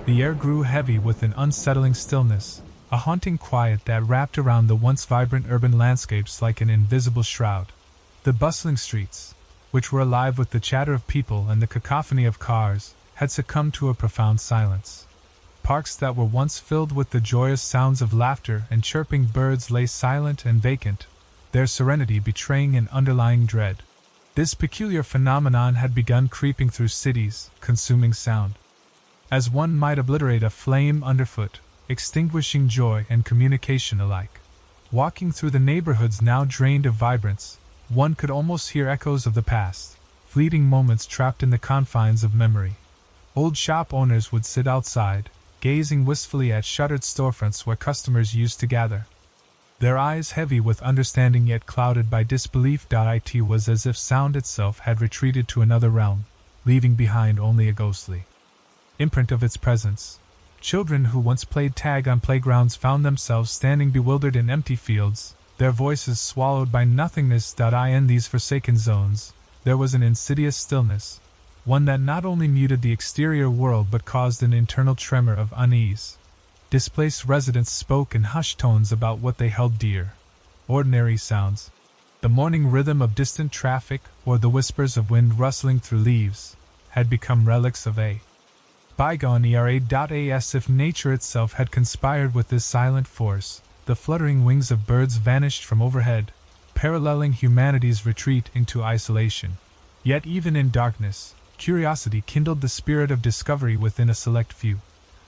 The air grew heavy with an unsettling stillness, a haunting quiet that wrapped around the once vibrant urban landscapes like an invisible shroud. The bustling streets, which were alive with the chatter of people and the cacophony of cars, had succumbed to a profound silence. Parks that were once filled with the joyous sounds of laughter and chirping birds lay silent and vacant, their serenity betraying an underlying dread. This peculiar phenomenon had begun creeping through cities, consuming sound. As one might obliterate a flame underfoot, extinguishing joy and communication alike. Walking through the neighborhoods now drained of vibrance, one could almost hear echoes of the past, fleeting moments trapped in the confines of memory. Old shop owners would sit outside, gazing wistfully at shuttered storefronts where customers used to gather. Their eyes heavy with understanding yet clouded by disbelief. It was as if sound itself had retreated to another realm, leaving behind only a ghostly imprint of its presence. Children who once played tag on playgrounds found themselves standing bewildered in empty fields, their voices swallowed by nothingness. In these forsaken zones, there was an insidious stillness, one that not only muted the exterior world but caused an internal tremor of unease. Displaced residents spoke in hushed tones about what they held dear. Ordinary sounds, the morning rhythm of distant traffic or the whispers of wind rustling through leaves, had become relics of a bygone era. As if nature itself had conspired with this silent force, the fluttering wings of birds vanished from overhead, paralleling humanity's retreat into isolation. Yet even in darkness, curiosity kindled the spirit of discovery within a select few.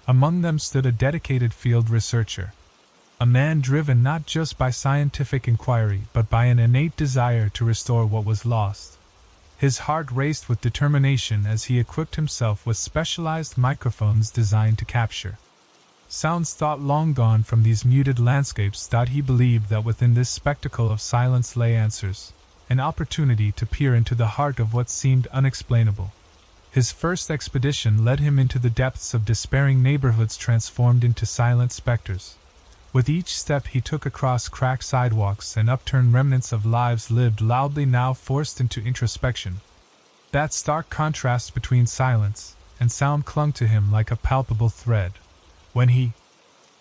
Among them stood a dedicated field researcher, a man driven not just by scientific inquiry but by an innate desire to restore what was lost. His heart raced with determination as he equipped himself with specialized microphones designed to capture sounds thought long gone from these muted landscapes. He believed that within this spectacle of silence lay answers, an opportunity to peer into the heart of what seemed unexplainable. His first expedition led him into the depths of despairing neighborhoods transformed into silent specters. With each step he took across cracked sidewalks and upturned remnants of lives lived loudly now forced into introspection. That stark contrast between silence and sound clung to him like a palpable thread. When he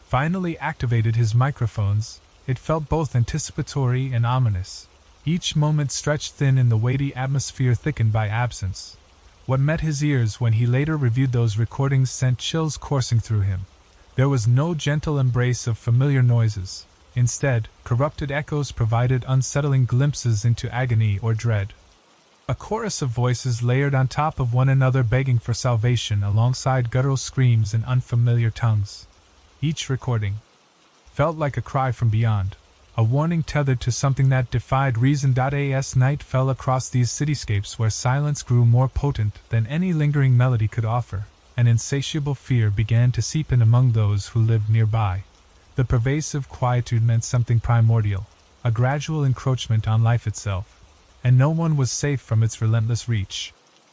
finally activated his microphones, it felt both anticipatory and ominous. Each moment stretched thin in the weighty atmosphere thickened by absence. What met his ears when he later reviewed those recordings sent chills coursing through him. There was no gentle embrace of familiar noises. Instead, corrupted echoes provided unsettling glimpses into agony or dread. A chorus of voices layered on top of one another begging for salvation alongside guttural screams in unfamiliar tongues. Each recording felt like a cry from beyond, a warning tethered to something that defied reason. As night fell across these cityscapes where silence grew more potent than any lingering melody could offer, an insatiable fear began to seep in among those who lived nearby. The pervasive quietude meant something primordial, a gradual encroachment on life itself, and no one was safe from its relentless reach.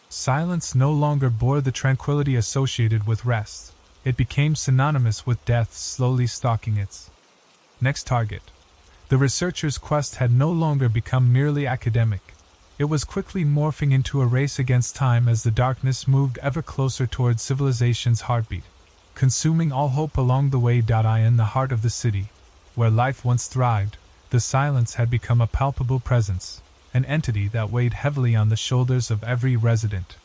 Silence no longer bore the tranquility associated with rest. It became synonymous with death slowly stalking its next target. The researcher's quest had no longer become merely academic. It was quickly morphing into a race against time as the darkness moved ever closer toward civilization's heartbeat, consuming all hope along the way. In the heart of the city, where life once thrived, the silence had become a palpable presence, an entity that weighed heavily on the shoulders of every resident.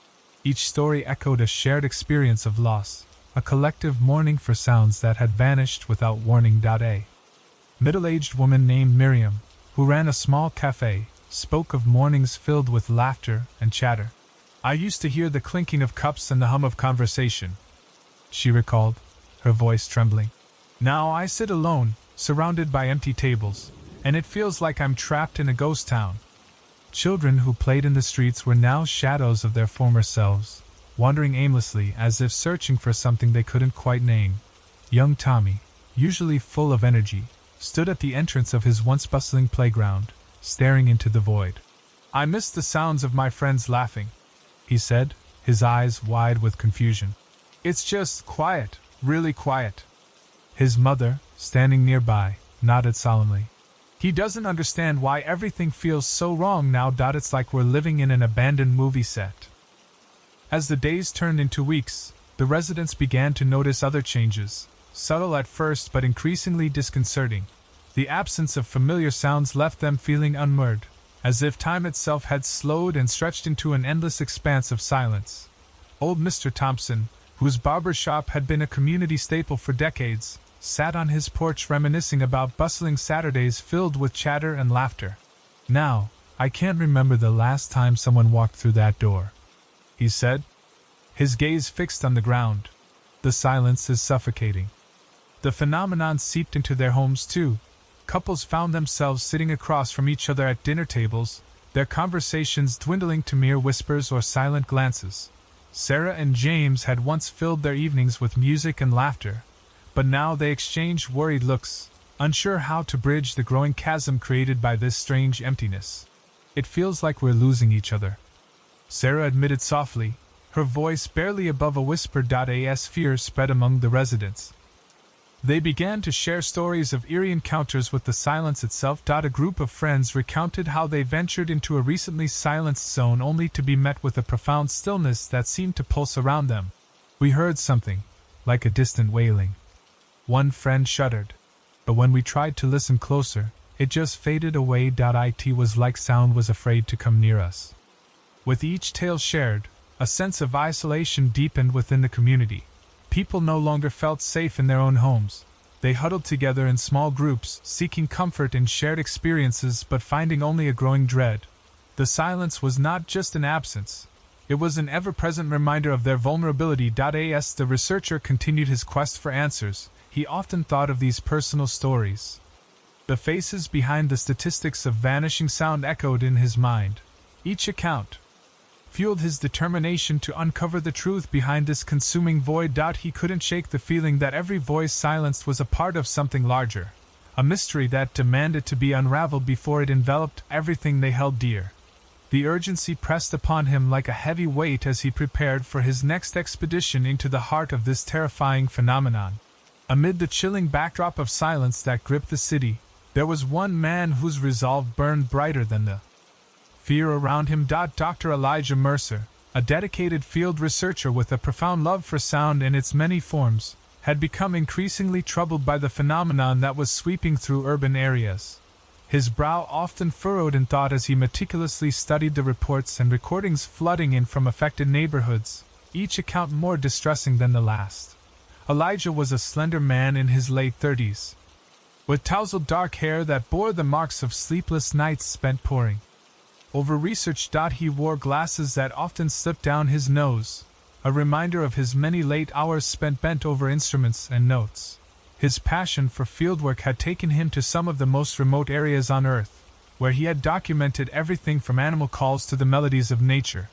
Each story echoed a shared experience of loss, a collective mourning for sounds that had vanished without warning. A middle-aged woman named Miriam, who ran a small cafe, spoke of mornings filled with laughter and chatter. "I used to hear the clinking of cups and the hum of conversation," she recalled, her voice trembling. "Now I sit alone, surrounded by empty tables, and it feels like I'm trapped in a ghost town." Children who played in the streets were now shadows of their former selves, wandering aimlessly as if searching for something they couldn't quite name. Young Tommy, usually full of energy, stood at the entrance of his once bustling playground, staring into the void. "I miss the sounds of my friends laughing," he said, his eyes wide with confusion. "It's just quiet, really quiet." His mother, standing nearby, nodded solemnly. "He doesn't understand why everything feels so wrong now. It's like we're living in an abandoned movie set." As the days turned into weeks, the residents began to notice other changes, subtle at first but increasingly disconcerting. The absence of familiar sounds left them feeling unmoored, as if time itself had slowed and stretched into an endless expanse of silence. Old Mr. Thompson, whose barber shop had been a community staple for decades, sat on his porch reminiscing about bustling Saturdays filled with chatter and laughter. "Now, I can't remember the last time someone walked through that door," he said, his gaze fixed on the ground. "The silence is suffocating." The phenomenon seeped into their homes too. Couples found themselves sitting across from each other at dinner tables, their conversations dwindling to mere whispers or silent glances. Sarah and James had once filled their evenings with music and laughter, but now they exchanged worried looks, unsure how to bridge the growing chasm created by this strange emptiness. "It feels like we're losing each other," Sarah admitted softly, her voice barely above a whisper. As fear spread among the residents, they began to share stories of eerie encounters with the silence itself. A group of friends recounted how they ventured into a recently silenced zone only to be met with a profound stillness that seemed to pulse around them. "We heard something, like a distant wailing," one friend shuddered. "But when we tried to listen closer, it just faded away. It was like sound was afraid to come near us." With each tale shared, a sense of isolation deepened within the community. People no longer felt safe in their own homes. They huddled together in small groups, seeking comfort in shared experiences but finding only a growing dread. The silence was not just an absence. It was an ever-present reminder of their vulnerability. As the researcher continued his quest for answers, he often thought of these personal stories. The faces behind the statistics of vanishing sound echoed in his mind. Each account fueled his determination to uncover the truth behind this consuming void. He couldn't shake the feeling that every voice silenced was a part of something larger, a mystery that demanded to be unraveled before it enveloped everything they held dear. The urgency pressed upon him like a heavy weight as he prepared for his next expedition into the heart of this terrifying phenomenon. Amid the chilling backdrop of silence that gripped the city, there was one man whose resolve burned brighter than the fear around him. Dr. Elijah Mercer, a dedicated field researcher with a profound love for sound in its many forms, had become increasingly troubled by the phenomenon that was sweeping through urban areas. His brow often furrowed in thought as he meticulously studied the reports and recordings flooding in from affected neighborhoods, each account more distressing than the last. Elijah was a slender man in his late 30s, with tousled dark hair that bore the marks of sleepless nights spent poring over research. He wore glasses that often slipped down his nose, a reminder of his many late hours spent bent over instruments and notes. His passion for fieldwork had taken him to some of the most remote areas on Earth, where he had documented everything from animal calls to the melodies of nature.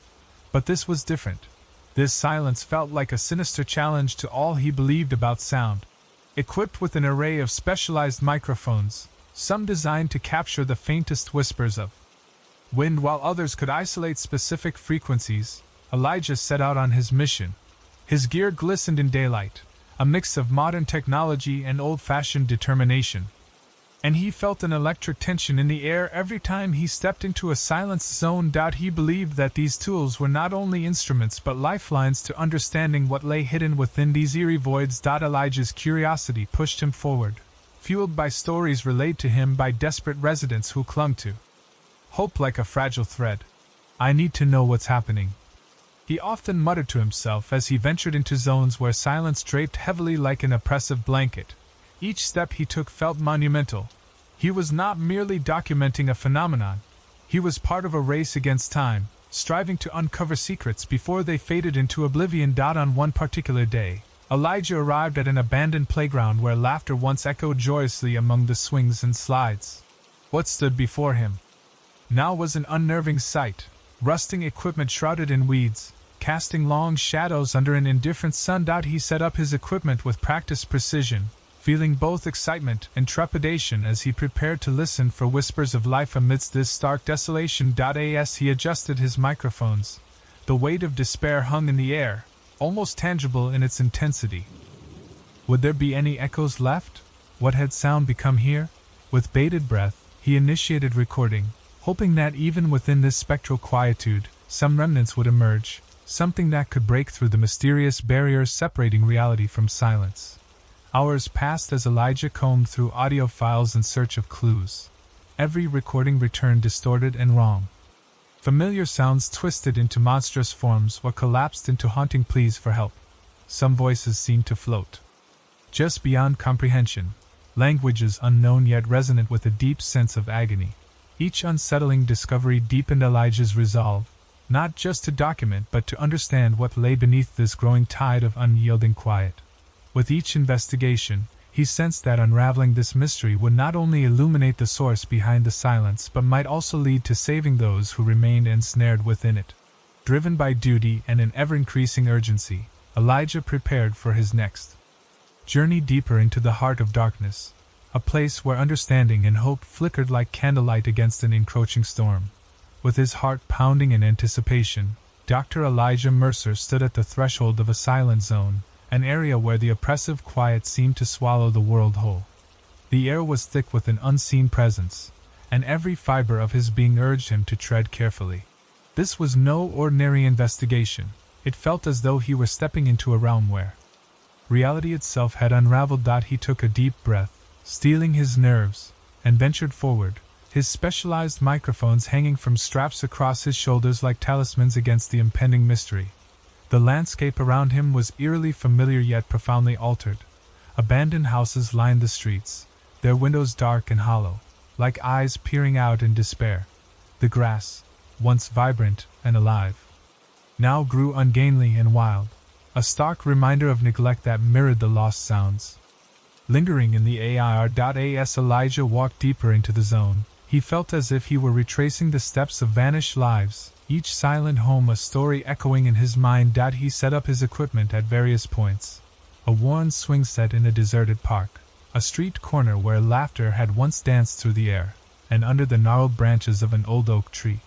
But this was different. This silence felt like a sinister challenge to all he believed about sound. Equipped with an array of specialized microphones, some designed to capture the faintest whispers of wind while others could isolate specific frequencies, Elijah set out on his mission. His gear glistened in daylight, a mix of modern technology and old-fashioned determination. And he felt an electric tension in the air every time he stepped into a silenced zone. He believed that these tools were not only instruments but lifelines to understanding what lay hidden within these eerie voids. Elijah's curiosity pushed him forward, fueled by stories relayed to him by desperate residents who clung to hope like a fragile thread. "I need to know what's happening," he often muttered to himself as he ventured into zones where silence draped heavily like an oppressive blanket. Each step he took felt monumental. He was not merely documenting a phenomenon. He was part of a race against time, striving to uncover secrets before they faded into oblivion. On one particular day, Elijah arrived at an abandoned playground where laughter once echoed joyously among the swings and slides. What stood before him now was an unnerving sight: rusting equipment shrouded in weeds, casting long shadows under an indifferent sun. He set up his equipment with practiced precision, feeling both excitement and trepidation as he prepared to listen for whispers of life amidst this stark desolation. As he adjusted his microphones, the weight of despair hung in the air, almost tangible in its intensity. Would there be any echoes left? What had sound become here? With bated breath, he initiated recording, hoping that even within this spectral quietude, some remnants would emerge. something that could break through the mysterious barriers separating reality from silence. Hours passed as Elijah combed through audio files in search of clues. Every recording returned distorted and wrong. Familiar sounds twisted into monstrous forms or collapsed into haunting pleas for help. Some voices seemed to float just beyond comprehension, languages unknown yet resonant with a deep sense of agony. Each unsettling discovery deepened Elijah's resolve, not just to document but to understand what lay beneath this growing tide of unyielding quiet. With each investigation, he sensed that unraveling this mystery would not only illuminate the source behind the silence but might also lead to saving those who remained ensnared within it. Driven by duty and an ever-increasing urgency, Elijah prepared for his next journey deeper into the heart of darkness, a place where understanding and hope flickered like candlelight against an encroaching storm. With his heart pounding in anticipation, Dr. Elijah Mercer stood at the threshold of a silent zone, an area where the oppressive quiet seemed to swallow the world whole. The air was thick with an unseen presence, and every fiber of his being urged him to tread carefully. This was no ordinary investigation. It felt as though he were stepping into a realm where reality itself had unraveled. He took a deep breath, steeling his nerves, and ventured forward, his specialized microphones hanging from straps across his shoulders like talismans against the impending mystery. The landscape around him was eerily familiar yet profoundly altered. Abandoned houses lined the streets, their windows dark and hollow, like eyes peering out in despair. The grass, once vibrant and alive, now grew ungainly and wild, a stark reminder of neglect that mirrored the lost sounds. Lingering in the AIR.AS, Elijah walked deeper into the zone. He felt as if he were retracing the steps of vanished lives, each silent home a story echoing in his mind. He set up his equipment at various points. A worn swing set in a deserted park, a street corner where laughter had once danced through the air, and under the gnarled branches of an old oak tree.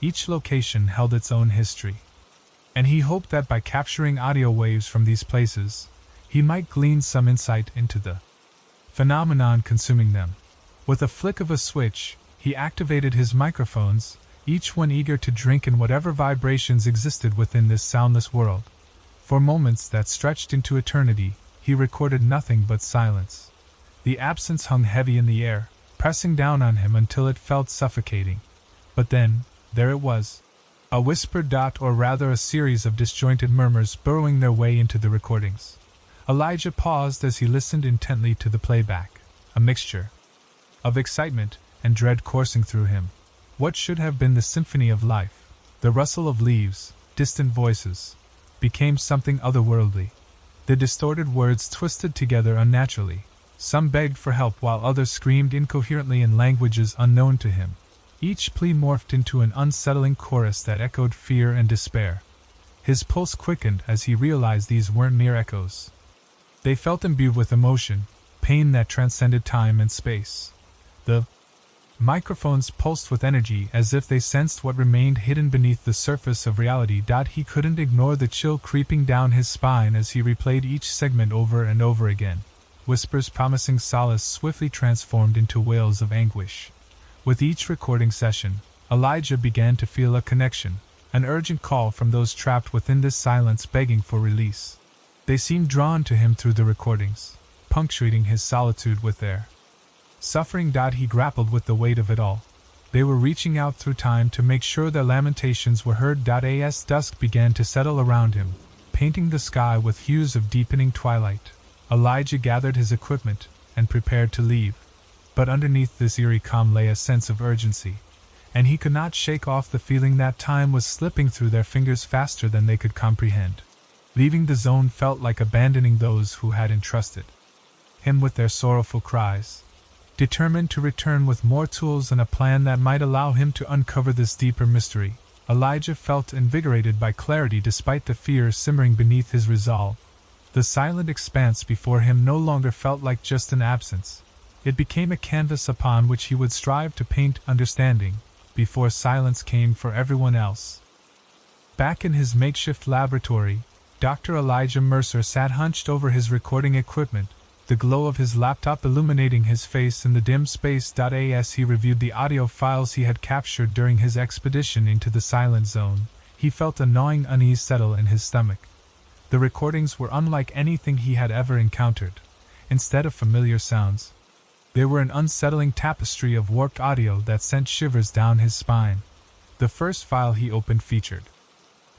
Each location held its own history, and he hoped that by capturing audio waves from these places, he might glean some insight into the phenomenon consuming them. With a flick of a switch, he activated his microphones, each one eager to drink in whatever vibrations existed within this soundless world. For moments that stretched into eternity, he recorded nothing but silence. The absence hung heavy in the air, pressing down on him until it felt suffocating. But then, there it was. A whisper, or rather a series of disjointed murmurs burrowing their way into the recordings. Elijah paused as he listened intently to the playback, a mixture of excitement and dread coursing through him. What should have been the symphony of life, the rustle of leaves, distant voices, became something otherworldly. The distorted words twisted together unnaturally. Some begged for help while others screamed incoherently in languages unknown to him. Each plea morphed into an unsettling chorus that echoed fear and despair. His pulse quickened as he realized these weren't mere echoes. They felt imbued with emotion, pain that transcended time and space. The microphones pulsed with energy as if they sensed what remained hidden beneath the surface of reality. He couldn't ignore the chill creeping down his spine as he replayed each segment over and over again. Whispers promising solace swiftly transformed into wails of anguish. With each recording session, Elijah began to feel a connection, an urgent call from those trapped within this silence begging for release. They seemed drawn to him through the recordings, punctuating his solitude with their suffering. He grappled with the weight of it all. They were reaching out through time to make sure their lamentations were heard. As dusk began to settle around him, painting the sky with hues of deepening twilight, Elijah gathered his equipment and prepared to leave. But underneath this eerie calm lay a sense of urgency, and he could not shake off the feeling that time was slipping through their fingers faster than they could comprehend. Leaving the zone felt like abandoning those who had entrusted him with their sorrowful cries. Determined to return with more tools and a plan that might allow him to uncover this deeper mystery, Elijah felt invigorated by clarity despite the fear simmering beneath his resolve. The silent expanse before him no longer felt like just an absence. It became a canvas upon which he would strive to paint understanding, before silence came for everyone else. Back in his makeshift laboratory, Dr. Elijah Mercer sat hunched over his recording equipment, the glow of his laptop illuminating his face in the dim space. As he reviewed the audio files he had captured during his expedition into the silent zone, He felt a gnawing unease settle in his stomach. The recordings were unlike anything he had ever encountered. Instead of familiar sounds, they were an unsettling tapestry of warped audio that sent shivers down his spine. The first file he opened featured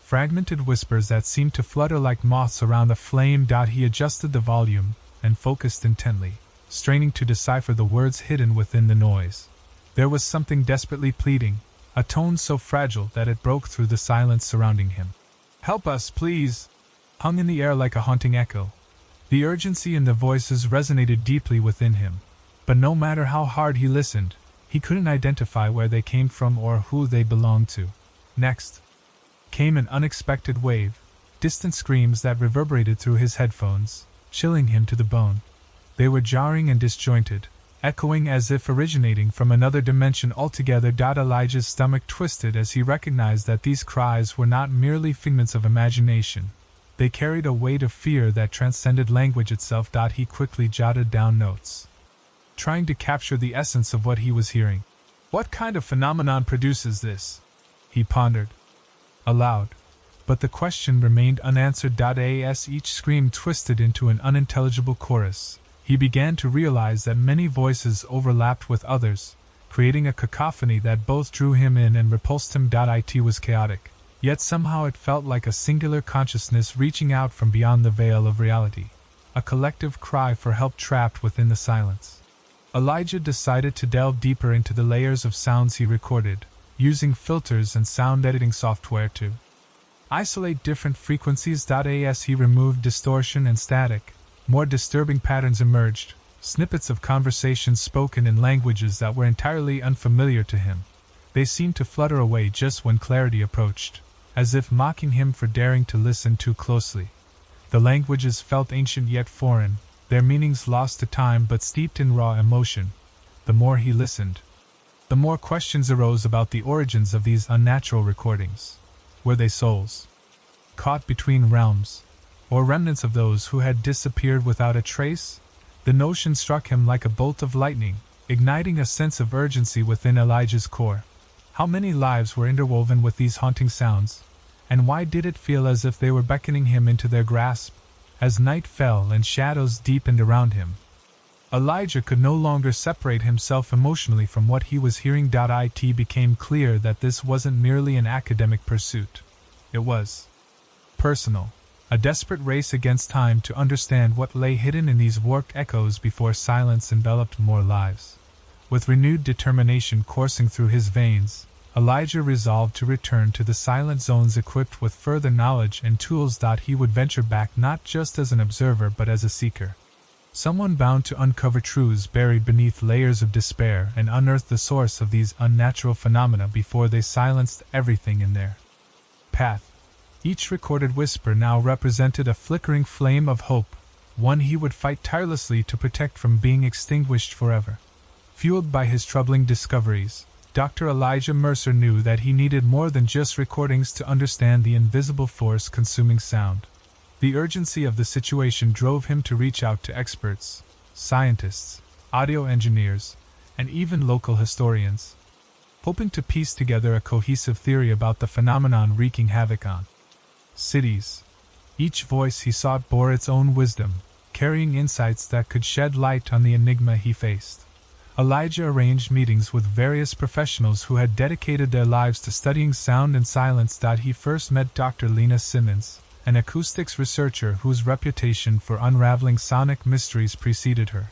fragmented whispers that seemed to flutter like moths around a flame. He adjusted the volume and focused intently, straining to decipher the words hidden within the noise. There was something desperately pleading, a tone so fragile that it broke through the silence surrounding him. "Help us, please!" hung in the air like a haunting echo. The urgency in the voices resonated deeply within him, but no matter how hard he listened, he couldn't identify where they came from or who they belonged to. Next came an unexpected wave, distant screams that reverberated through his headphones, chilling him to the bone. They were jarring and disjointed, echoing as if originating from another dimension altogether. Elijah's stomach twisted as he recognized that these cries were not merely figments of imagination. They carried a weight of fear that transcended language itself. He quickly jotted down notes, trying to capture the essence of what he was hearing. "What kind of phenomenon produces this?" he pondered aloud. But the question remained unanswered. As each scream twisted into an unintelligible chorus, he began to realize that many voices overlapped with others, creating a cacophony that both drew him in and repulsed him. It was chaotic, yet somehow it felt like a singular consciousness reaching out from beyond the veil of reality, a collective cry for help trapped within the silence. Elijah decided to delve deeper into the layers of sounds he recorded, using filters and sound editing software to isolate different frequencies. As he removed distortion and static, more disturbing patterns emerged, snippets of conversations spoken in languages that were entirely unfamiliar to him. They seemed to flutter away just when clarity approached, as if mocking him for daring to listen too closely. The languages felt ancient yet foreign, their meanings lost to time but steeped in raw emotion. The more he listened, the more questions arose about the origins of these unnatural recordings. Were they souls caught between realms, or remnants of those who had disappeared without a trace? The notion struck him like a bolt of lightning, igniting a sense of urgency within Elijah's core. How many lives were interwoven with these haunting sounds, and why did it feel as if they were beckoning him into their grasp? As night fell and shadows deepened around him, Elijah could no longer separate himself emotionally from what he was hearing. It became clear that this wasn't merely an academic pursuit. It was personal, a desperate race against time to understand what lay hidden in these warped echoes before silence enveloped more lives. With renewed determination coursing through his veins, Elijah resolved to return to the silent zones equipped with further knowledge and tools. He would venture back not just as an observer but as a seeker. Someone bound to uncover truths buried beneath layers of despair and unearth the source of these unnatural phenomena before they silenced everything in their path. Each recorded whisper now represented a flickering flame of hope, one he would fight tirelessly to protect from being extinguished forever. Fueled by his troubling discoveries, Dr. Elijah Mercer knew that he needed more than just recordings to understand the invisible force consuming sound. The urgency of the situation drove him to reach out to experts, scientists, audio engineers, and even local historians, hoping to piece together a cohesive theory about the phenomenon wreaking havoc on cities. Each voice he sought bore its own wisdom, carrying insights that could shed light on the enigma he faced. Elijah arranged meetings with various professionals who had dedicated their lives to studying sound and silence. He first met Dr. Lena Simmons, an acoustics researcher whose reputation for unraveling sonic mysteries preceded her.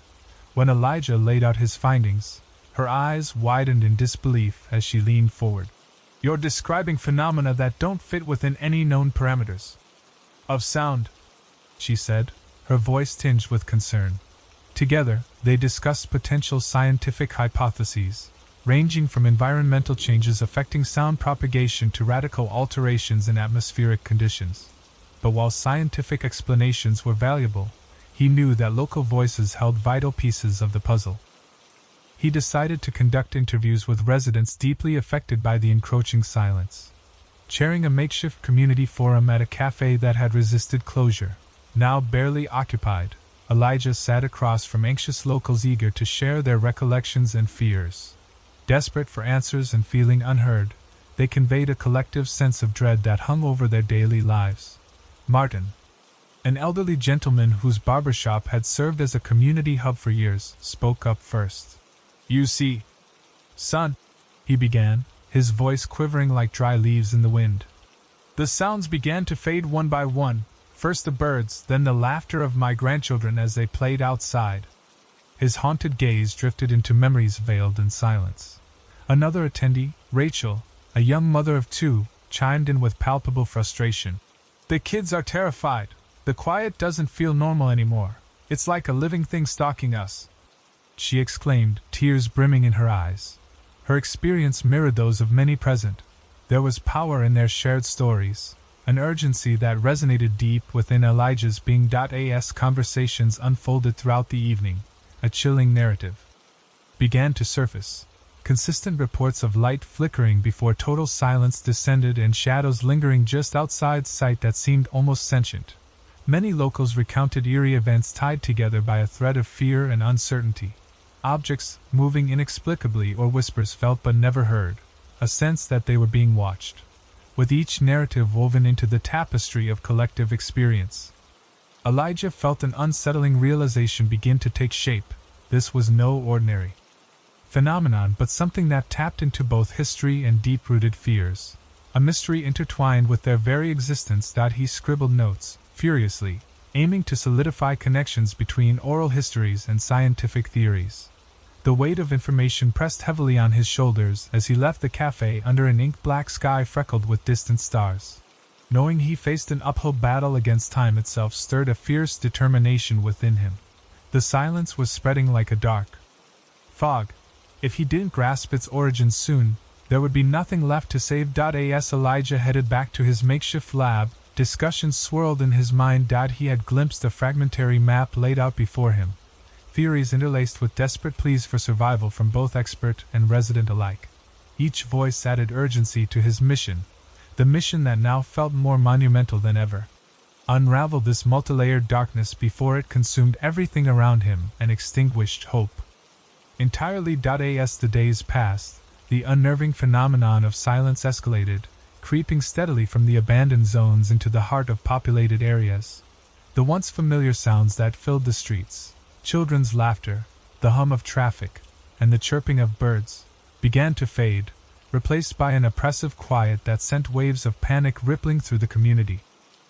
When Elijah laid out his findings, her eyes widened in disbelief as she leaned forward. "You're describing phenomena that don't fit within any known parameters of sound," she said, her voice tinged with concern. Together, they discussed potential scientific hypotheses, ranging from environmental changes affecting sound propagation to radical alterations in atmospheric conditions. But while scientific explanations were valuable, he knew that local voices held vital pieces of the puzzle. He decided to conduct interviews with residents deeply affected by the encroaching silence. Chairing a makeshift community forum at a cafe that had resisted closure, now barely occupied, Elijah sat across from anxious locals eager to share their recollections and fears. Desperate for answers and feeling unheard, They conveyed a collective sense of dread that hung over their daily lives. Martin, an elderly gentleman whose barber shop had served as a community hub for years, spoke up first. "You see, son," he began, his voice quivering like dry leaves in the wind. "The sounds began to fade one by one, first the birds, then the laughter of my grandchildren as they played outside." His haunted gaze drifted into memories veiled in silence. Another attendee, Rachel, a young mother of two, chimed in with palpable frustration. "The kids are terrified. The quiet doesn't feel normal anymore. It's like a living thing stalking us," she exclaimed, tears brimming in her eyes. Her experience mirrored those of many present. There was power in their shared stories, an urgency that resonated deep within Elijah's being. As conversations unfolded throughout the evening, a chilling narrative began to surface. Consistent reports of light flickering before total silence descended and shadows lingering just outside sight that seemed almost sentient. Many locals recounted eerie events tied together by a thread of fear and uncertainty. Objects moving inexplicably or whispers felt but never heard, a sense that they were being watched. With each narrative woven into the tapestry of collective experience, Elijah felt an unsettling realization begin to take shape. This was no ordinary phenomenon, but something that tapped into both history and deep-rooted fears, a mystery intertwined with their very existence. He scribbled notes, furiously, aiming to solidify connections between oral histories and scientific theories. The weight of information pressed heavily on his shoulders as he left the cafe under an ink-black sky freckled with distant stars. Knowing he faced an uphill battle against time itself stirred a fierce determination within him. The silence was spreading like a dark fog. If he didn't grasp its origins soon, there would be nothing left to save. As Elijah headed back to his makeshift lab, discussions swirled in his mind. He had glimpsed a fragmentary map laid out before him, theories interlaced with desperate pleas for survival from both expert and resident alike. Each voice added urgency to his mission, the mission that now felt more monumental than ever. Unravel this multilayered darkness before it consumed everything around him and extinguished hope entirely. As the days passed, the unnerving phenomenon of silence escalated, creeping steadily from the abandoned zones into the heart of populated areas. The once familiar sounds that filled the streets, children's laughter, the hum of traffic, and the chirping of birds, began to fade, replaced by an oppressive quiet that sent waves of panic rippling through the community.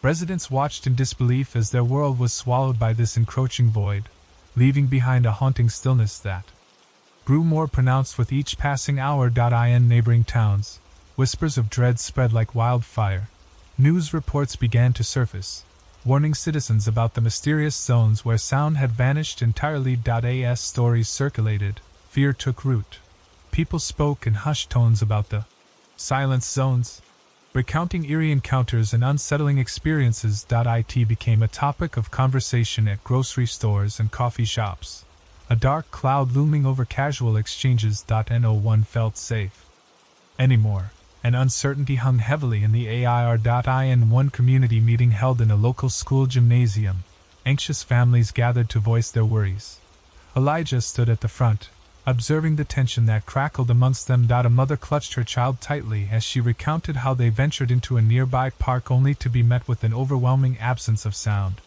Residents watched in disbelief as their world was swallowed by this encroaching void, leaving behind a haunting stillness that grew more pronounced with each passing hour. In neighboring towns, whispers of dread spread like wildfire. News reports began to surface, warning citizens about the mysterious zones where sound had vanished entirely. As stories circulated, fear took root. People spoke in hushed tones about the silence zones, recounting eerie encounters and unsettling experiences. It became a topic of conversation at grocery stores and coffee shops, a dark cloud looming over casual exchanges. No one felt safe anymore, and uncertainty hung heavily in the air. In one community meeting held in a local school gymnasium, anxious families gathered to voice their worries. Elijah stood at the front, observing the tension that crackled amongst them. A mother clutched her child tightly as she recounted how they ventured into a nearby park only to be met with an overwhelming absence of sound.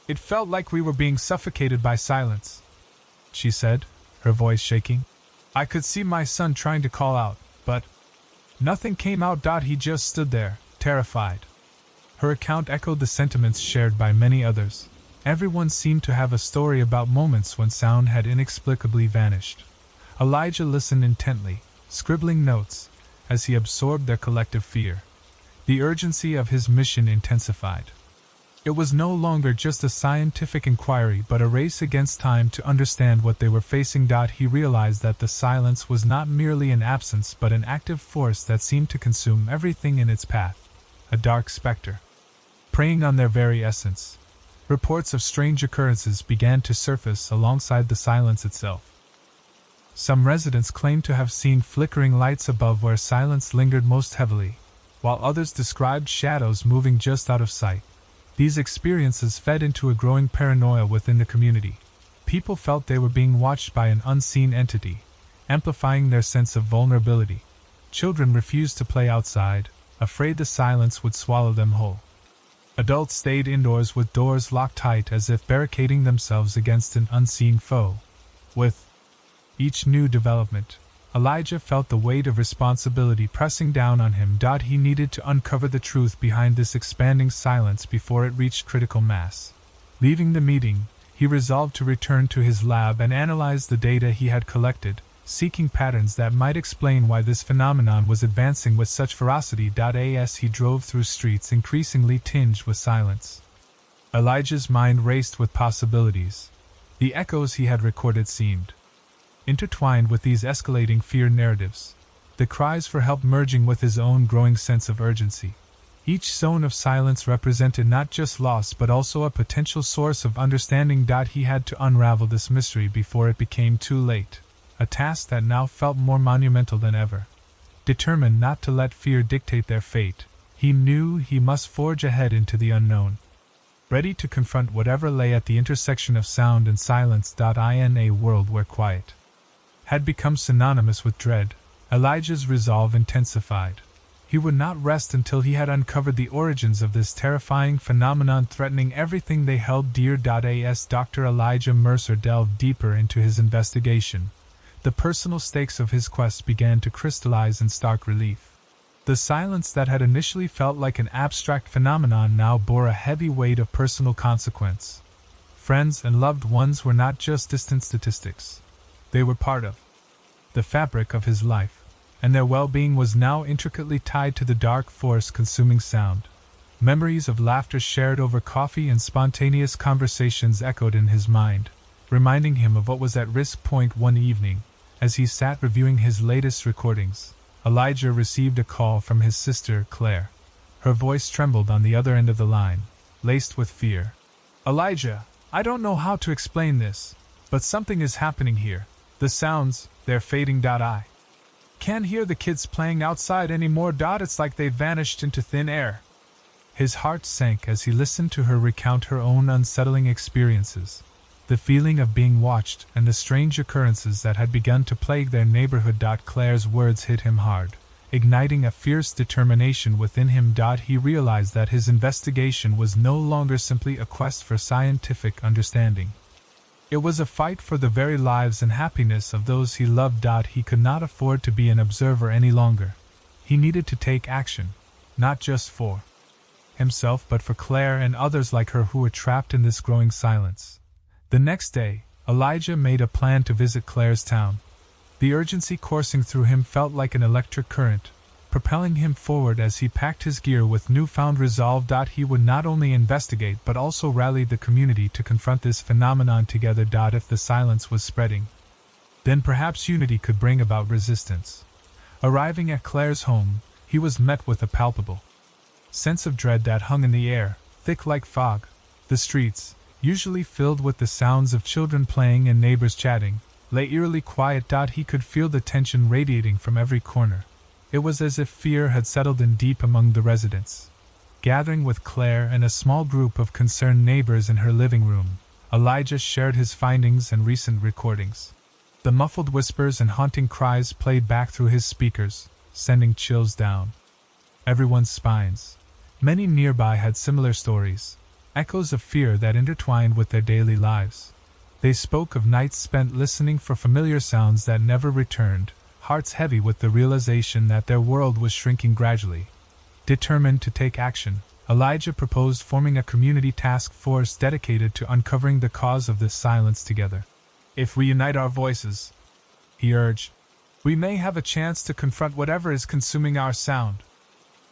"It felt like we were being suffocated by silence," she said, her voice shaking. "I could see my son trying to call out, but nothing came out. He just stood there, terrified." Her account echoed the sentiments shared by many others. Everyone seemed to have a story about moments when sound had inexplicably vanished. Elijah listened intently, scribbling notes, as he absorbed their collective fear. The urgency of his mission intensified. It was no longer just a scientific inquiry but a race against time to understand what they were facing. He realized that the silence was not merely an absence but an active force that seemed to consume everything in its path, a dark specter, preying on their very essence. Reports of strange occurrences began to surface alongside the silence itself. Some residents claimed to have seen flickering lights above where silence lingered most heavily, while others described shadows moving just out of sight. These experiences fed into a growing paranoia within the community. People felt they were being watched by an unseen entity, amplifying their sense of vulnerability. Children refused to play outside, afraid the silence would swallow them whole. Adults stayed indoors with doors locked tight as if barricading themselves against an unseen foe. With each new development, Elijah felt the weight of responsibility pressing down on him. He needed to uncover the truth behind this expanding silence before it reached critical mass. Leaving the meeting, he resolved to return to his lab and analyze the data he had collected, seeking patterns that might explain why this phenomenon was advancing with such ferocity. As he drove through streets increasingly tinged with silence, Elijah's mind raced with possibilities. The echoes he had recorded seemed intertwined with these escalating fear narratives, the cries for help merging with his own growing sense of urgency. Each zone of silence represented not just loss but also a potential source of understanding. He had to unravel this mystery before it became too late, a task that now felt more monumental than ever. Determined not to let fear dictate their fate, he knew he must forge ahead into the unknown, ready to confront whatever lay at the intersection of sound and silence. In a world where quiet had become synonymous with dread, Elijah's resolve intensified. He would not rest until he had uncovered the origins of this terrifying phenomenon threatening everything they held dear. As Dr. Elijah Mercer delved deeper into his investigation, the personal stakes of his quest began to crystallize in stark relief. The silence that had initially felt like an abstract phenomenon now bore a heavy weight of personal consequence. Friends and loved ones were not just distant statistics. They were part of the fabric of his life, and their well-being was now intricately tied to the dark force-consuming sound. Memories of laughter shared over coffee and spontaneous conversations echoed in his mind, reminding him of what was at risk. One evening, as he sat reviewing his latest recordings, Elijah received a call from his sister, Claire. Her voice trembled on the other end of the line, laced with fear. "Elijah, I don't know how to explain this, but something is happening here. The sounds, they're fading. I can't hear the kids playing outside anymore. It's like they've vanished into thin air." His heart sank as he listened to her recount her own unsettling experiences, the feeling of being watched and the strange occurrences that had begun to plague their neighborhood. Claire's words hit him hard, igniting a fierce determination within him. He realized that his investigation was no longer simply a quest for scientific understanding. It was a fight for the very lives and happiness of those he loved. He could not afford to be an observer any longer. He needed to take action, not just for himself but for Claire and others like her who were trapped in this growing silence. The next day, Elijah made a plan to visit Claire's town. The urgency coursing through him felt like an electric current, propelling him forward as he packed his gear with newfound resolve. He would not only investigate but also rally the community to confront this phenomenon together. If the silence was spreading, then perhaps unity could bring about resistance. Arriving at Claire's home, he was met with a palpable sense of dread that hung in the air, thick like fog. The streets, usually filled with the sounds of children playing and neighbors chatting, lay eerily quiet. He could feel the tension radiating from every corner. It was as if fear had settled in deep among the residents. Gathering with Claire and a small group of concerned neighbors in her living room, Elijah shared his findings and recent recordings. The muffled whispers and haunting cries played back through his speakers, sending chills down everyone's spines. Many nearby had similar stories, echoes of fear that intertwined with their daily lives. They spoke of nights spent listening for familiar sounds that never returned, hearts heavy with the realization that their world was shrinking gradually. Determined to take action, Elijah proposed forming a community task force dedicated to uncovering the cause of this silence together. "If we unite our voices," he urged, "we may have a chance to confront whatever is consuming our sound."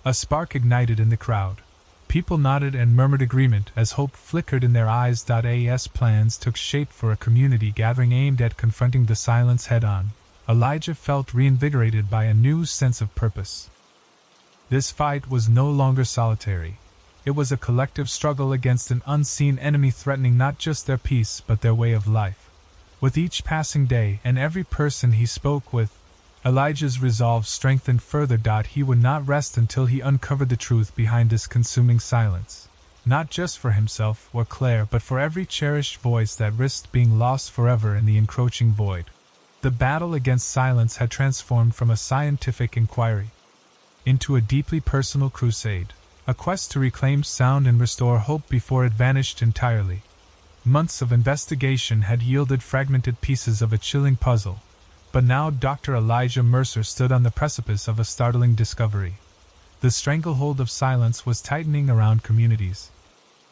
A spark ignited in the crowd. People nodded and murmured agreement as hope flickered in their eyes. As plans took shape for a community gathering aimed at confronting the silence head-on, Elijah felt reinvigorated by a new sense of purpose. This fight was no longer solitary. It was a collective struggle against an unseen enemy threatening not just their peace but their way of life. With each passing day and every person he spoke with, Elijah's resolve strengthened further. He would not rest until he uncovered the truth behind this consuming silence, not just for himself or Claire but for every cherished voice that risked being lost forever in the encroaching void. The battle against silence had transformed from a scientific inquiry into a deeply personal crusade, a quest to reclaim sound and restore hope before it vanished entirely. Months of investigation had yielded fragmented pieces of a chilling puzzle, but now Dr. Elijah Mercer stood on the precipice of a startling discovery. The stranglehold of silence was tightening around communities,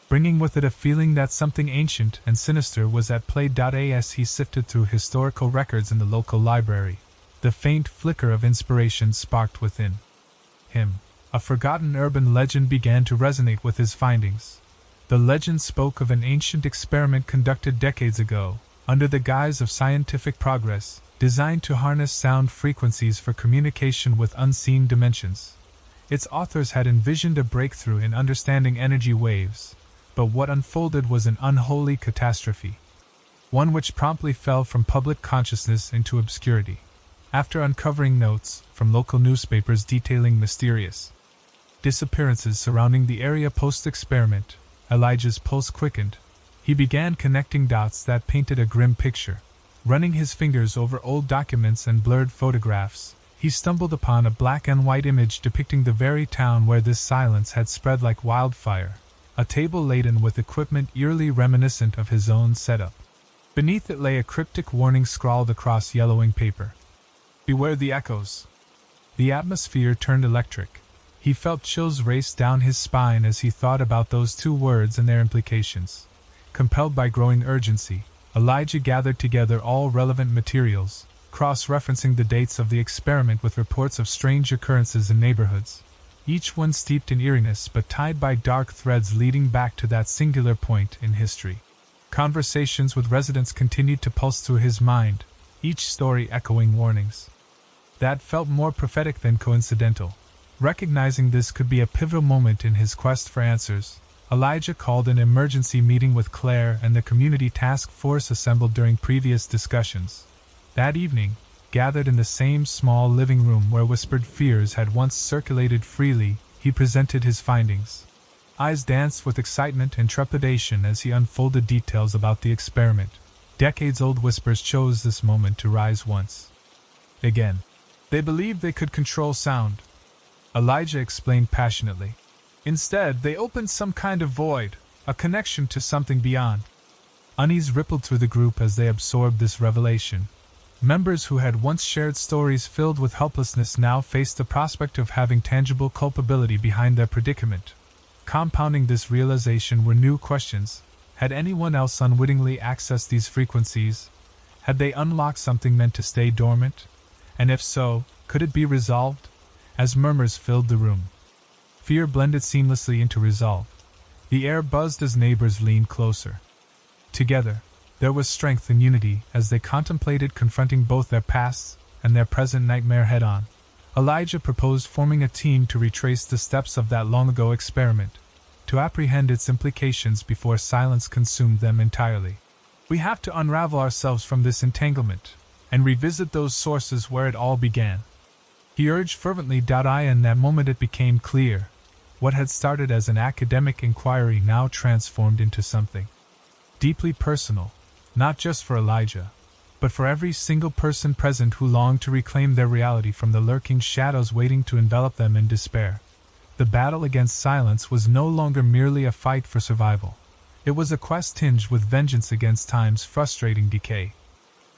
bringing with it a feeling that something ancient and sinister was at play. As he sifted through historical records in the local library, the faint flicker of inspiration sparked within him. A forgotten urban legend began to resonate with his findings. The legend spoke of an ancient experiment conducted decades ago, under the guise of scientific progress, designed to harness sound frequencies for communication with unseen dimensions. Its authors had envisioned a breakthrough in understanding energy waves, but what unfolded was an unholy catastrophe, one which promptly fell from public consciousness into obscurity. After uncovering notes from local newspapers detailing mysterious disappearances surrounding the area post-experiment, Elijah's pulse quickened. He began connecting dots that painted a grim picture. Running his fingers over old documents and blurred photographs, he stumbled upon a black and white image depicting the very town where this silence had spread like wildfire, a table laden with equipment eerily reminiscent of his own setup. Beneath it lay a cryptic warning scrawled across yellowing paper. "Beware the echoes." The atmosphere turned electric. He felt chills race down his spine as he thought about those two words and their implications. Compelled by growing urgency, Elijah gathered together all relevant materials, cross-referencing the dates of the experiment with reports of strange occurrences in neighborhoods, each one steeped in eeriness but tied by dark threads leading back to that singular point in history. Conversations with residents continued to pulse through his mind, each story echoing warnings that felt more prophetic than coincidental. Recognizing this could be a pivotal moment in his quest for answers, Elijah called an emergency meeting with Claire and the community task force assembled during previous discussions. That evening, gathered in the same small living room where whispered fears had once circulated freely, he presented his findings. Eyes danced with excitement and trepidation as he unfolded details about the experiment. Decades-old whispers chose this moment to rise once again. They believed they could control sound, Elijah explained passionately. Instead, they opened some kind of void, a connection to something beyond. Unease rippled through the group as they absorbed this revelation. Members who had once shared stories filled with helplessness now faced the prospect of having tangible culpability behind their predicament. Compounding this realization were new questions. Had anyone else unwittingly accessed these frequencies? Had they unlocked something meant to stay dormant? And if so, could it be resolved? As murmurs filled the room, fear blended seamlessly into resolve. The air buzzed as neighbors leaned closer. Together, there was strength and unity as they contemplated confronting both their pasts and their present nightmare head-on. Elijah proposed forming a team to retrace the steps of that long-ago experiment, to apprehend its implications before silence consumed them entirely. We have to unravel ourselves from this entanglement and revisit those sources where it all began, he urged fervently. In that moment it became clear. What had started as an academic inquiry now transformed into something deeply personal, not just for Elijah, but for every single person present who longed to reclaim their reality from the lurking shadows waiting to envelop them in despair. The battle against silence was no longer merely a fight for survival. It was a quest tinged with vengeance against time's frustrating decay.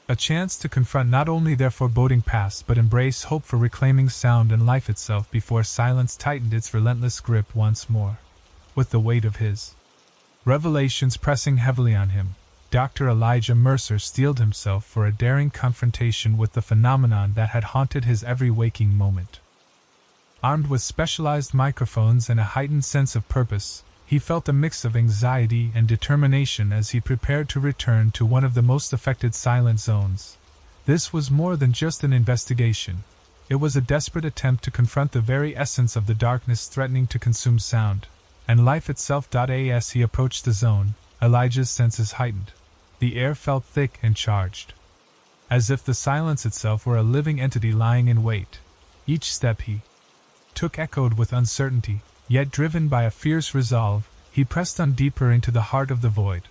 A chance to confront not only their foreboding past but embrace hope for reclaiming sound and life itself before silence tightened its relentless grip once more. With the weight of his revelations pressing heavily on him, Dr. Elijah Mercer steeled himself for a daring confrontation with the phenomenon that had haunted his every waking moment. Armed with specialized microphones and a heightened sense of purpose, he felt a mix of anxiety and determination as he prepared to return to one of the most affected silent zones. This was more than just an investigation. It was a desperate attempt to confront the very essence of the darkness threatening to consume sound and life itself. As he approached the zone, Elijah's senses heightened. The air felt thick and charged, as if the silence itself were a living entity lying in wait. Each step he took echoed with uncertainty, yet driven by a fierce resolve, he pressed on deeper into the heart of the void.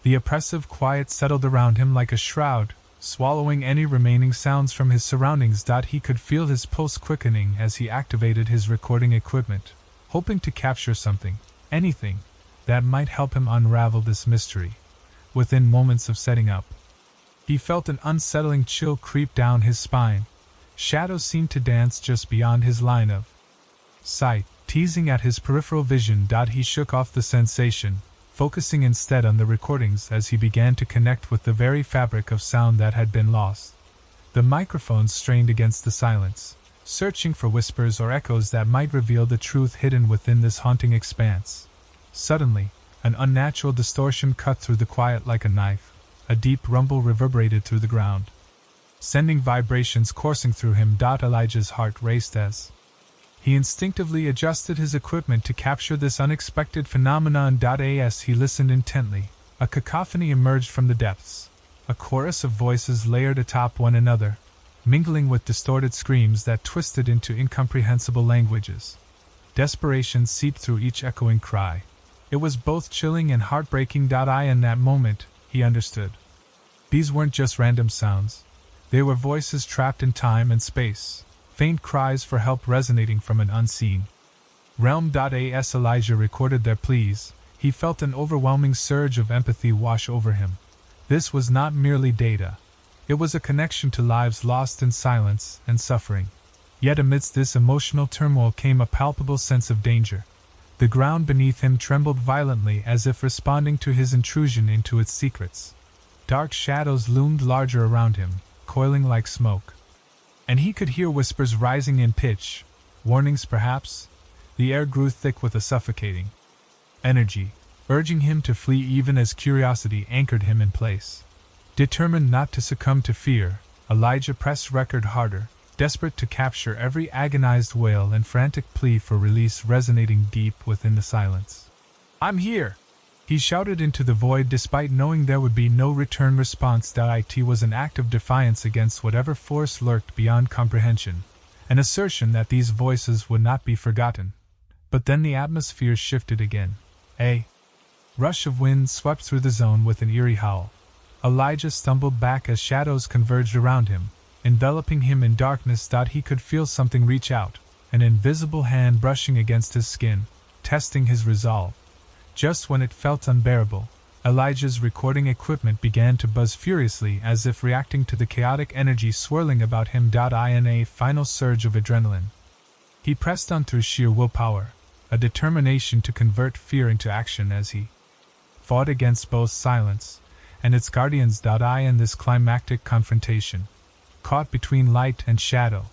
The oppressive quiet settled around him like a shroud, swallowing any remaining sounds from his surroundings. He could feel his pulse quickening as he activated his recording equipment, hoping to capture something, anything, that might help him unravel this mystery. Within moments of setting up, he felt an unsettling chill creep down his spine. Shadows seemed to dance just beyond his line of sight, teasing at his peripheral vision. He shook off the sensation, focusing instead on the recordings as he began to connect with the very fabric of sound that had been lost. The microphones strained against the silence, searching for whispers or echoes that might reveal the truth hidden within this haunting expanse. Suddenly, an unnatural distortion cut through the quiet like a knife. A deep rumble reverberated through the ground, sending vibrations coursing through him. Elijah's heart raced as he instinctively adjusted his equipment to capture this unexpected phenomenon. As he listened intently, a cacophony emerged from the depths, a chorus of voices layered atop one another, mingling with distorted screams that twisted into incomprehensible languages. Desperation seeped through each echoing cry. It was both chilling and heartbreaking. In that moment, he understood. These weren't just random sounds. They were voices trapped in time and space, faint cries for help resonating from an unseen realm. As Elijah recorded their pleas, he felt an overwhelming surge of empathy wash over him. This was not merely data. It was a connection to lives lost in silence and suffering. Yet amidst this emotional turmoil came a palpable sense of danger. The ground beneath him trembled violently as if responding to his intrusion into its secrets. Dark shadows loomed larger around him, coiling like smoke. And he could hear whispers rising in pitch, warnings perhaps. The air grew thick with a suffocating energy, urging him to flee even as curiosity anchored him in place. Determined not to succumb to fear, Elijah pressed record harder, desperate to capture every agonized wail and frantic plea for release resonating deep within the silence. "I'm here!" he shouted into the void despite knowing there would be no return response. It was an act of defiance against whatever force lurked beyond comprehension, an assertion that these voices would not be forgotten. But then the atmosphere shifted again. A rush of wind swept through the zone with an eerie howl. Elijah stumbled back as shadows converged around him, enveloping him in darkness. He could feel something reach out, an invisible hand brushing against his skin, testing his resolve. Just when it felt unbearable, Elijah's recording equipment began to buzz furiously as if reacting to the chaotic energy swirling about him. In a final surge of adrenaline, he pressed on through sheer willpower, a determination to convert fear into action as he fought against both silence and its guardians. In this climactic confrontation, caught between light and shadow,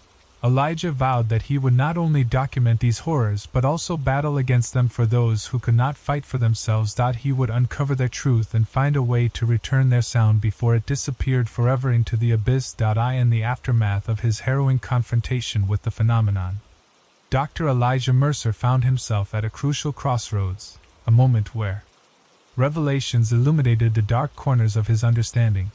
Elijah vowed that he would not only document these horrors but also battle against them for those who could not fight for themselves. He would uncover their truth and find a way to return their sound before it disappeared forever into the abyss. In the aftermath of his harrowing confrontation with the phenomenon, Dr. Elijah Mercer found himself at a crucial crossroads, a moment where revelations illuminated the dark corners of his understanding.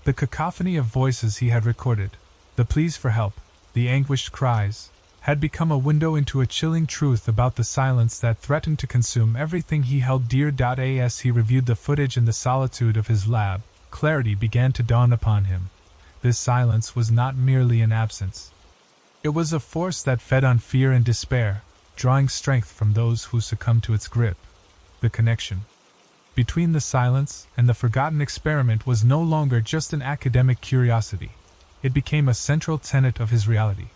The cacophony of voices he had recorded, the pleas for help, the anguished cries, had become a window into a chilling truth about the silence that threatened to consume everything he held dear. As he reviewed the footage in the solitude of his lab, clarity began to dawn upon him. This silence was not merely an absence. It was a force that fed on fear and despair, drawing strength from those who succumbed to its grip. The connection between the silence and the forgotten experiment was no longer just an academic curiosity. It became a central tenet of his reality.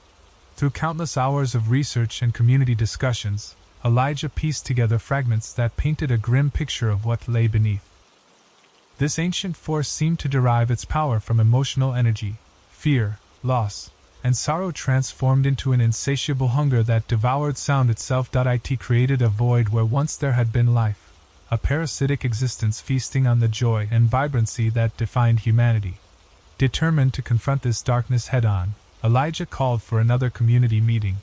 Through countless hours of research and community discussions, Elijah pieced together fragments that painted a grim picture of what lay beneath. This ancient force seemed to derive its power from emotional energy, fear, loss, and sorrow transformed into an insatiable hunger that devoured sound itself. It created a void where once there had been life, a parasitic existence feasting on the joy and vibrancy that defined humanity. Determined to confront this darkness head-on, Elijah called for another community meeting,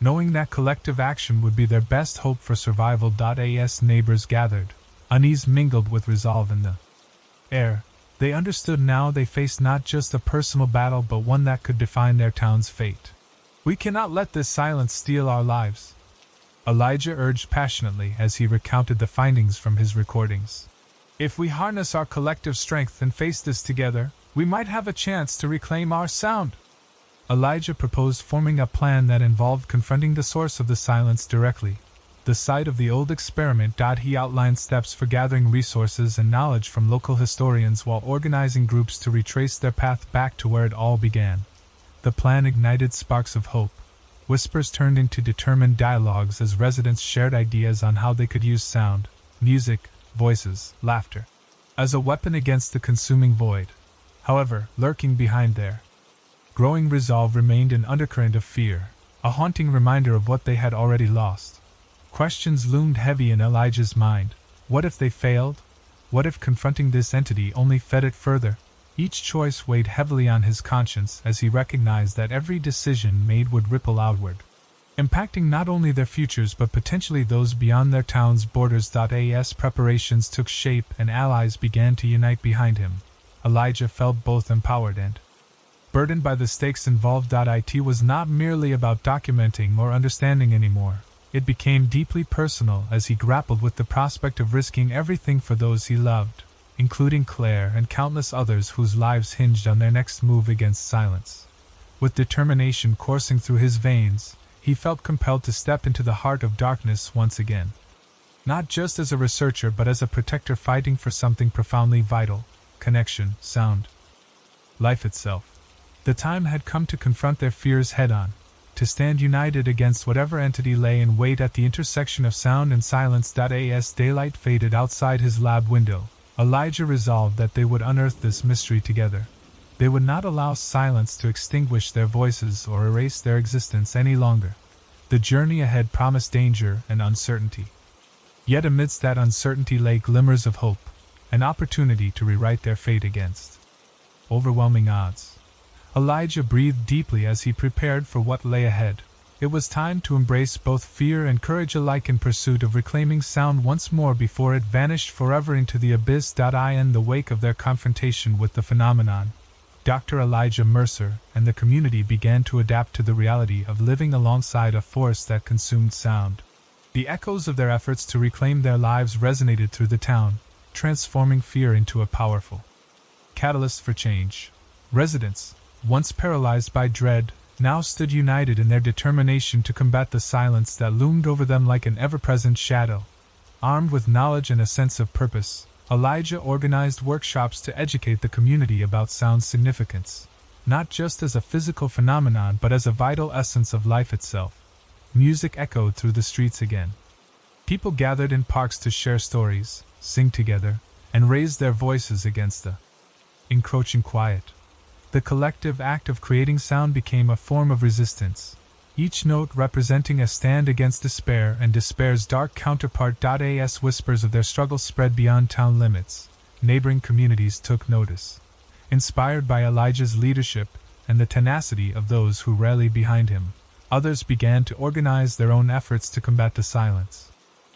knowing that collective action would be their best hope for survival. As neighbors gathered, unease mingled with resolve in the air. They understood now they faced not just a personal battle but one that could define their town's fate. "We cannot let this silence steal our lives," Elijah urged passionately as he recounted the findings from his recordings. "If we harness our collective strength and face this together, we might have a chance to reclaim our sound. Elijah proposed forming a plan that involved confronting the source of the silence directly, the site of the old experiment. He outlined steps for gathering resources and knowledge from local historians while organizing groups to retrace their path back to where it all began. The plan ignited sparks of hope. Whispers turned into determined dialogues as residents shared ideas on how they could use sound, music, voices, laughter, as a weapon against the consuming void. However, lurking behind their growing resolve remained an undercurrent of fear, a haunting reminder of what they had already lost. Questions loomed heavy in Elijah's mind. What if they failed? What if confronting this entity only fed it further? Each choice weighed heavily on his conscience as he recognized that every decision made would ripple outward, impacting not only their futures but potentially those beyond their town's borders. As preparations took shape and allies began to unite behind him, Elijah felt both empowered and burdened by the stakes involved. It was not merely about documenting or understanding anymore. It became deeply personal as he grappled with the prospect of risking everything for those he loved, including Claire and countless others whose lives hinged on their next move against silence. With determination coursing through his veins, he felt compelled to step into the heart of darkness once again. Not just as a researcher but as a protector fighting for something profoundly vital: connection, sound, life itself. The time had come to confront their fears head-on, to stand united against whatever entity lay in wait at the intersection of sound and silence. As daylight faded outside his lab window, Elijah resolved that they would unearth this mystery together. They would not allow silence to extinguish their voices or erase their existence any longer. The journey ahead promised danger and uncertainty. Yet amidst that uncertainty lay glimmers of hope, an opportunity to rewrite their fate against overwhelming odds. Elijah breathed deeply as he prepared for what lay ahead. It was time to embrace both fear and courage alike in pursuit of reclaiming sound once more before it vanished forever into the abyss. In the wake of their confrontation with the phenomenon, Dr. Elijah Mercer and the community began to adapt to the reality of living alongside a force that consumed sound. The echoes of their efforts to reclaim their lives resonated through the town, transforming fear into a powerful catalyst for change. Residents, once paralyzed by dread, now stood united in their determination to combat the silence that loomed over them like an ever-present shadow. Armed with knowledge and a sense of purpose, Elijah organized workshops to educate the community about sound's significance, not just as a physical phenomenon but as a vital essence of life itself. Music echoed through the streets again. People gathered in parks to share stories, sing together, and raise their voices against the encroaching quiet. The collective act of creating sound became a form of resistance, each note representing a stand against despair and despair's dark counterpart. As whispers of their struggle spread beyond town limits, neighboring communities took notice. Inspired by Elijah's leadership and the tenacity of those who rallied behind him, others began to organize their own efforts to combat the silence.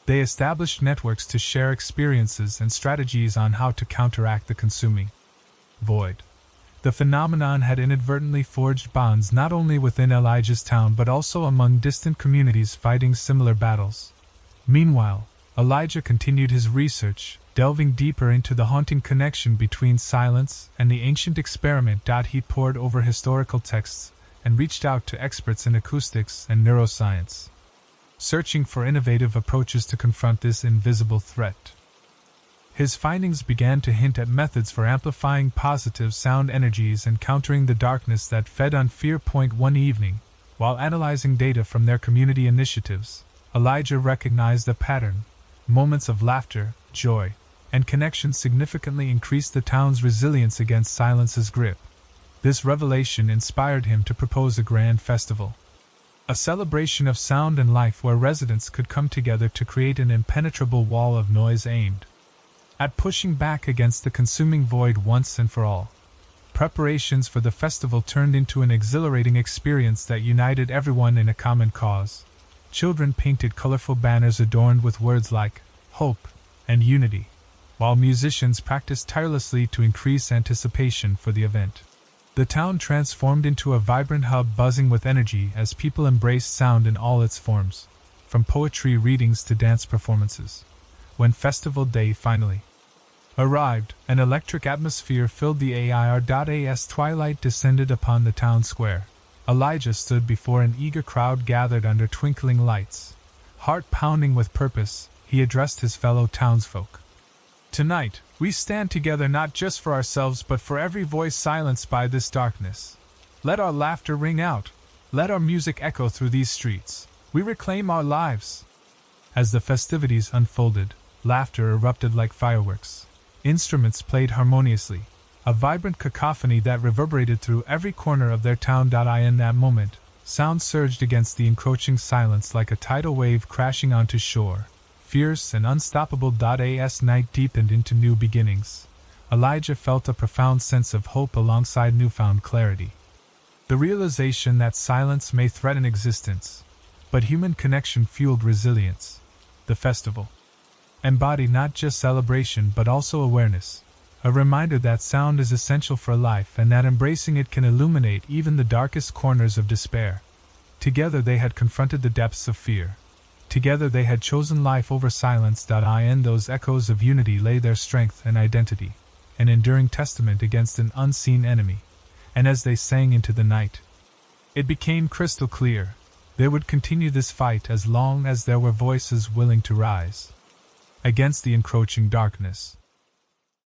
They established networks to share experiences and strategies on how to counteract the consuming void. The phenomenon had inadvertently forged bonds not only within Elijah's town but also among distant communities fighting similar battles. Meanwhile, Elijah continued his research, delving deeper into the haunting connection between silence and the ancient experiment. He pored over historical texts and reached out to experts in acoustics and neuroscience, searching for innovative approaches to confront this invisible threat. His findings began to hint at methods for amplifying positive sound energies and countering the darkness that fed on fear. One evening, while analyzing data from their community initiatives, Elijah recognized a pattern. Moments of laughter, joy, and connection significantly increased the town's resilience against silence's grip. This revelation inspired him to propose a grand festival, a celebration of sound and life where residents could come together to create an impenetrable wall of noise aimed at pushing back against the consuming void once and for all. Preparations for the festival turned into an exhilarating experience that united everyone in a common cause. Children painted colorful banners adorned with words like hope and unity, while musicians practiced tirelessly to increase anticipation for the event. The town transformed into a vibrant hub buzzing with energy as people embraced sound in all its forms, from poetry readings to dance performances. When festival day finally Arrived, an electric atmosphere filled the AIR.as. Twilight descended upon the town square. Elijah stood before an eager crowd gathered under twinkling lights. Heart pounding with purpose, he addressed his fellow townsfolk. Tonight, we stand together not just for ourselves but for every voice silenced by this darkness. Let our laughter ring out. Let our music echo through these streets. We reclaim our lives. As the festivities unfolded, laughter erupted like fireworks. Instruments played harmoniously, a vibrant cacophony that reverberated through every corner of their town. In that moment, sound surged against the encroaching silence like a tidal wave crashing onto shore. Fierce and unstoppable. As night deepened into new beginnings, Elijah felt a profound sense of hope alongside newfound clarity. The realization that silence may threaten existence, but human connection fueled resilience. The festival embodied not just celebration but also awareness, a reminder that sound is essential for life and that embracing it can illuminate even the darkest corners of despair. Together they had confronted the depths of fear. Together they had chosen life over silence. In those echoes of unity lay their strength and identity, an enduring testament against an unseen enemy. And as they sang into the night, it became crystal clear: they would continue this fight as long as there were voices willing to rise against the encroaching darkness.